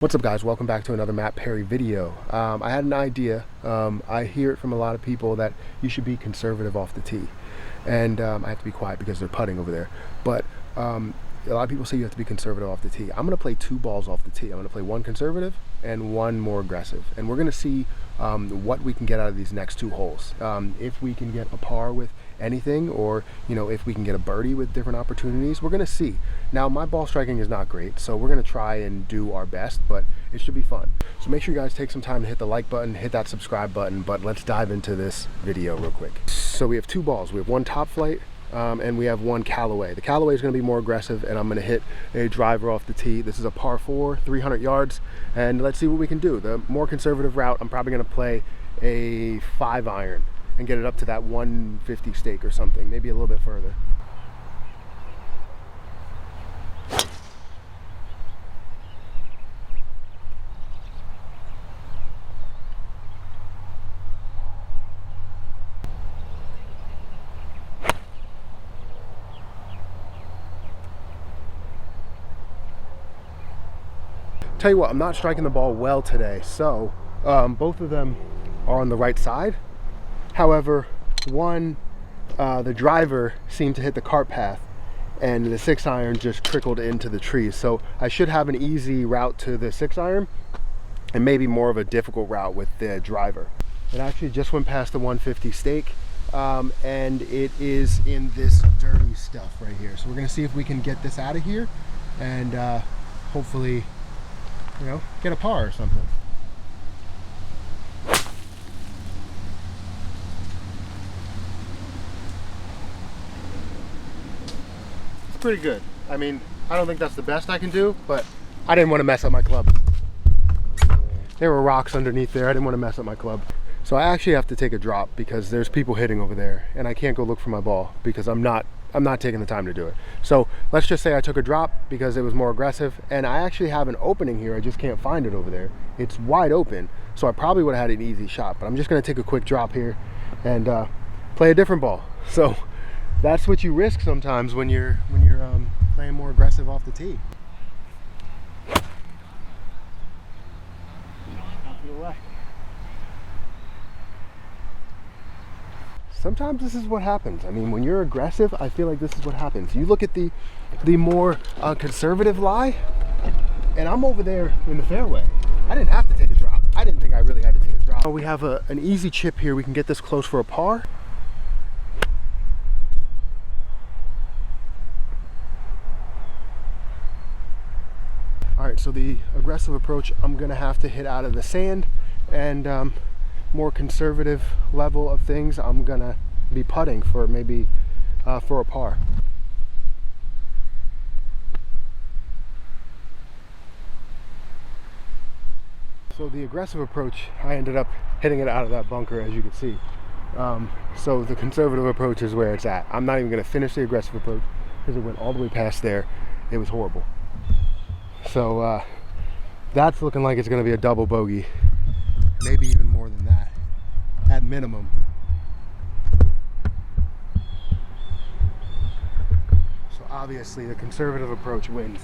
What's up, guys? Welcome back to another Matt Perry video. I had an idea. I hear it from a lot of people that you should be conservative off the tee, and I have to be quiet because they're putting over there, but a lot of people say you have to be conservative off the tee. I'm going to play two balls off the tee. I'm going to play one conservative and one more aggressive, and we're going to see what we can get out of these next two holes. If we can get a par with anything, or if we can get a birdie with different opportunities, we're going to see. Now, my ball striking is not great, so we're going to try and do our best, but it should be fun. So make sure you guys take some time to hit the like button, hit that subscribe button, but let's dive into this video real quick. So we have two balls. We have one top flight and we have one Callaway. The Callaway is going to be more aggressive, and I'm going to hit a driver off the tee. This is a par 4, 300 yards, and let's see what we can do. The more conservative route, I'm probably going to play a 5-iron and get it up to that 150 stake or something, maybe a little bit further. Tell you what, I'm not striking the ball well today, so both of them are on the right side. However, one, the driver seemed to hit the cart path, and the 6-iron just trickled into the trees. So I should have an easy route to the 6-iron, and maybe more of a difficult route with the driver. It actually just went past the 150 stake, and it is in this dirty stuff right here. So we're gonna see if we can get this out of here, and hopefully, get a par or something. It's pretty good. I mean, I don't think that's the best I can do, but I didn't want to mess up my club. There were rocks underneath there. I didn't want to mess up my club. So I actually have to take a drop because there's people hitting over there, and I can't go look for my ball because I'm not taking the time to do it. So let's just say I took a drop because it was more aggressive, and I actually have an opening here. I just can't find it over there. It's wide open, so I probably would have had an easy shot, but I'm just going to take a quick drop here and play a different ball. So that's what you risk sometimes when you're playing more aggressive off the tee. Out to the left. Sometimes this is what happens. I mean, when you're aggressive, I feel like this is what happens. You look at the more conservative lie, and I'm over there in the fairway. I didn't have to take a drop. I didn't think I really had to take a drop. We have an easy chip here. We can get this close for a par. All right, so the aggressive approach, I'm gonna have to hit out of the sand, and more conservative level of things, I'm gonna be putting for maybe for a par. So the aggressive approach, I ended up hitting it out of that bunker, as you can see. So the conservative approach is where it's at. I'm not even gonna finish the aggressive approach because it went all the way past there. It was horrible. So that's looking like it's gonna be a double bogey, maybe even more than that at minimum. So obviously the conservative approach wins.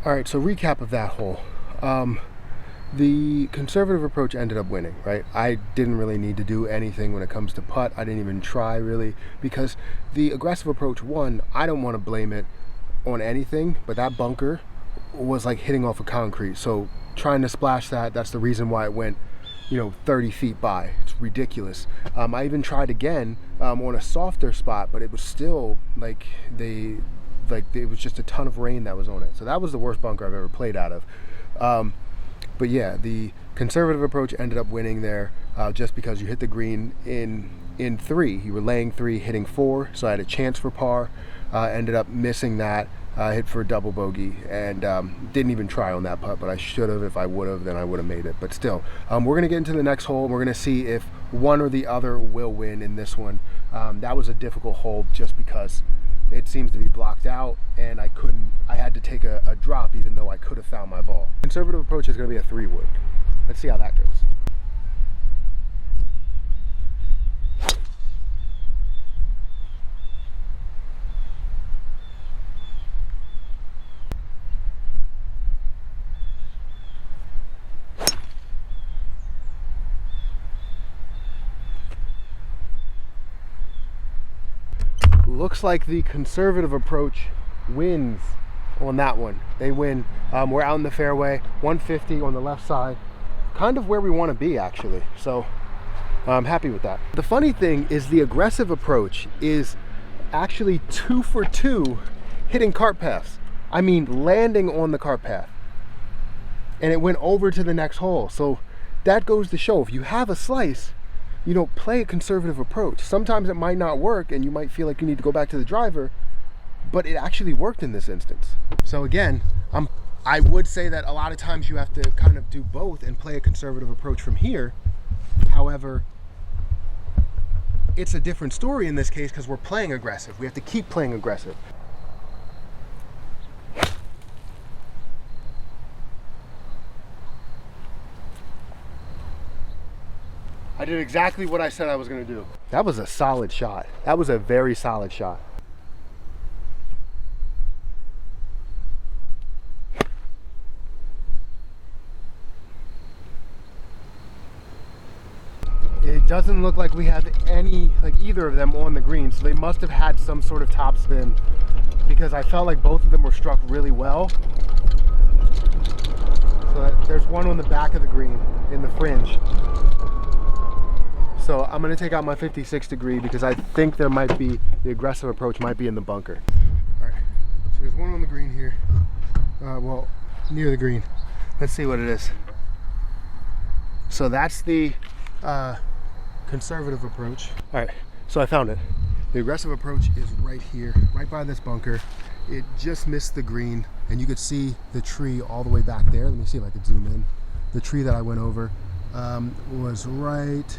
All right, so recap of that hole. The conservative approach ended up winning, right? I didn't really need to do anything when it comes to putt. I didn't even try really, because the aggressive approach won. I don't want to blame it on anything, but that bunker was like hitting off of concrete. So trying to splash that's the reason why it went 30 feet by. It's ridiculous. I even tried again on a softer spot, but it was still like it was just a ton of rain that was on it. So that was the worst bunker I've ever played out of. But yeah, the conservative approach ended up winning there just because you hit the green in 3. You were laying 3, hitting 4, so I had a chance for par. Ended up missing that. Hit for a double bogey, and didn't even try on that putt, but I should have. If I would have, then I would have made it. But still, we're going to get into the next hole, and we're going to see if one or the other will win in this one. That was a difficult hole just because it seems to be blocked out, and I had to take a drop even though I could have found my ball. Conservative approach is going to be a 3-wood. Let's see how that goes. Looks like the conservative approach wins on that one. They win. We're out in the fairway, 150 on the left side, kind of where we want to be actually. So I'm happy with that. The funny thing is the aggressive approach is actually 2 for 2 hitting cart paths. I mean landing on the cart path. And it went over to the next hole. So that goes to show if you have a slice, you know, play a conservative approach. Sometimes it might not work and you might feel like you need to go back to the driver, but it actually worked in this instance. So again, I would say that a lot of times you have to kind of do both and play a conservative approach from here. However, it's a different story in this case because we're playing aggressive. We have to keep playing aggressive. I did exactly what I said I was going to do. That was a solid shot. That was a very solid shot. It doesn't look like we have either of them on the green, so they must have had some sort of top spin because I felt like both of them were struck really well. So there's one on the back of the green in the fringe. So I'm going to take out my 56 degree because I think there might be, the aggressive approach might be in the bunker. All right, so there's one on the green here. Well, near the green. Let's see what it is. So that's the conservative approach. All right, so I found it. The aggressive approach is right here, right by this bunker. It just missed the green, and you could see the tree all the way back there. Let me see if I could zoom in. The tree that I went over was right.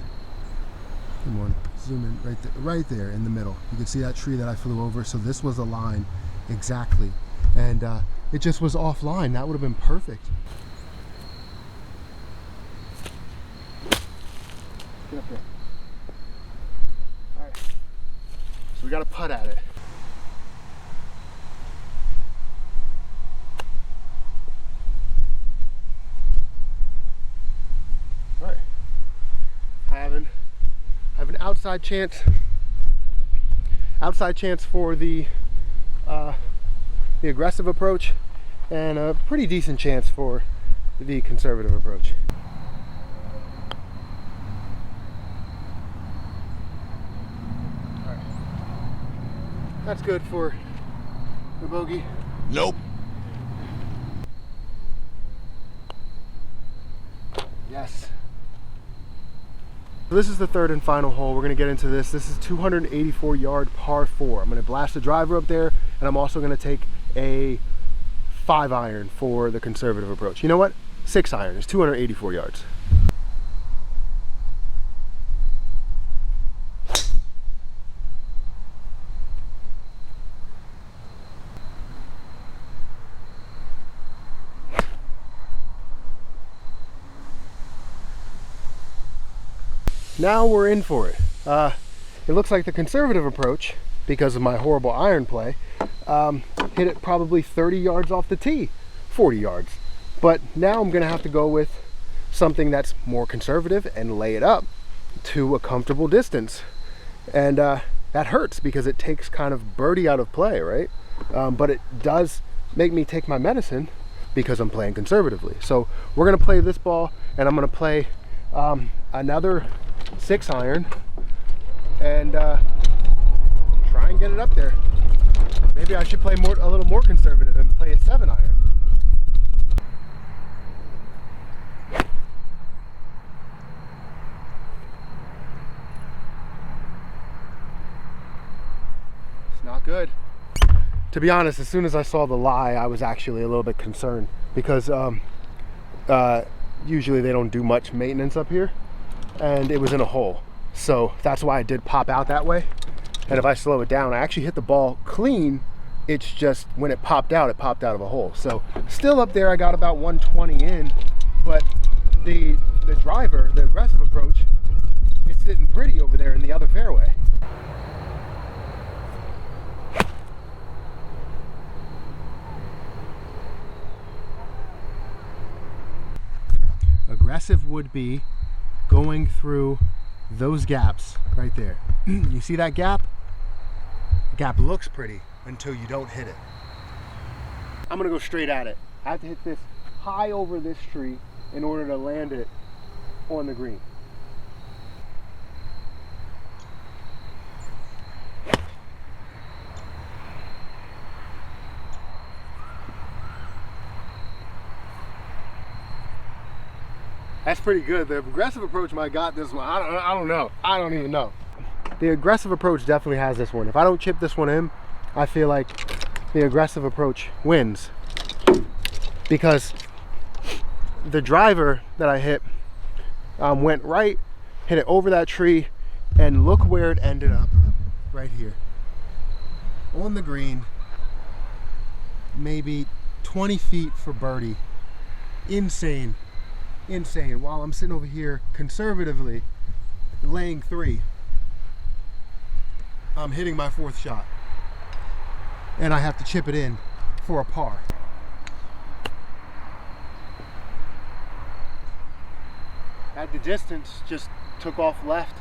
Come on, zoom in right there in the middle. You can see that tree that I flew over. So this was a line exactly, and it just was offline. That would have been perfect. Get up there. All right. So we got to putt at it. All right. I have an outside chance for the aggressive approach and a pretty decent chance for the conservative approach. All right. That's good for the bogey. Nope. Yes. So this is the third and final hole. We're going to get into this. This is 284 yard par 4. I'm going to blast the driver up there, and I'm also going to take a 5-iron for the conservative approach. You know what? 6-iron is 284 yards. Now we're in for it. It looks like the conservative approach, because of my horrible iron play, hit it probably 30 yards off the tee, 40 yards. But now I'm gonna have to go with something that's more conservative and lay it up to a comfortable distance. And that hurts because it takes kind of birdie out of play, right? But it does make me take my medicine because I'm playing conservatively. So we're gonna play this ball, and I'm gonna play another 6-iron and try and get it up there. Maybe I should play a little more conservative and play a 7-iron. It's not good. To be honest, as soon as I saw the lie, I was actually a little bit concerned because usually they don't do much maintenance up here, and it was in a hole. So that's why I did pop out that way. And if I slow it down, I actually hit the ball clean. It's just when it popped out of a hole. So still up there, I got about 120 in, but the driver, the aggressive approach, is sitting pretty over there in the other fairway. Aggressive would be going through those gaps right there. You see that gap? The gap looks pretty until you don't hit it. I'm gonna go straight at it. I have to hit this high over this tree in order to land it on the green. That's pretty good. The aggressive approach might got this one. I don't know. I don't even know. The aggressive approach definitely has this one. If I don't chip this one in, I feel like the aggressive approach wins. Because the driver that I hit went right, hit it over that tree, and look where it ended up. Right here. On the green, maybe 20 feet for birdie. Insane. Insane. While I'm sitting over here conservatively laying 3, I'm hitting my 4th shot and I have to chip it in for a par. At the distance, just took off left.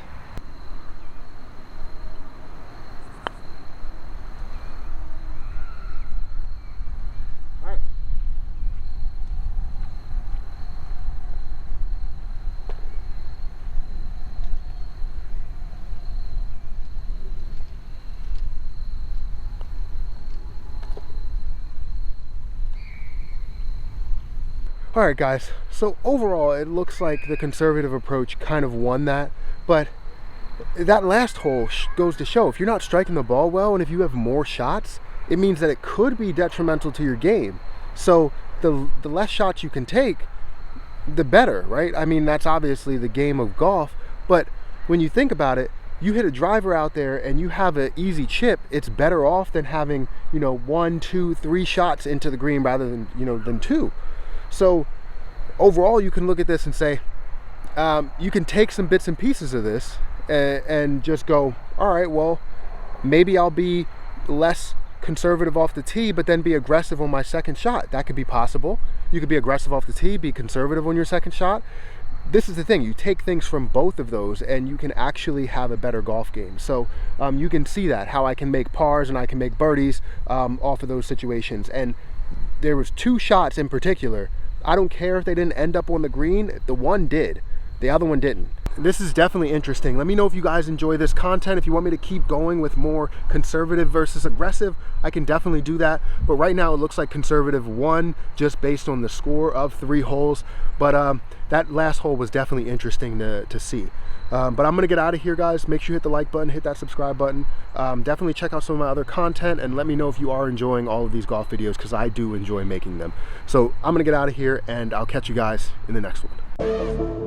Alright guys, so overall it looks like the conservative approach kind of won that, but that last hole goes to show if you're not striking the ball well and if you have more shots, it means that it could be detrimental to your game. So the less shots you can take, the better, right? I mean, that's obviously the game of golf, but when you think about it, you hit a driver out there and you have an easy chip, it's better off than having, 1, 2, 3 shots into the green rather than, than 2. So overall, you can look at this and say, you can take some bits and pieces of this and just go, all right, well, maybe I'll be less conservative off the tee, but then be aggressive on my second shot. That could be possible. You could be aggressive off the tee, be conservative on your second shot. This is the thing, you take things from both of those and you can actually have a better golf game. So you can see that, how I can make pars and I can make birdies off of those situations. And there was 2 shots in particular. I don't care if they didn't end up on the green, the one did, the other one didn't. This is definitely interesting. Let me know if you guys enjoy this content. If you want me to keep going with more conservative versus aggressive, I can definitely do that. But right now it looks like conservative won just based on the score of 3 holes. But that last hole was definitely interesting to see. But I'm gonna get out of here, guys. Make sure you hit the like button, hit that subscribe button. Definitely check out some of my other content and let me know if you are enjoying all of these golf videos, because I do enjoy making them. So I'm gonna get out of here and I'll catch you guys in the next one.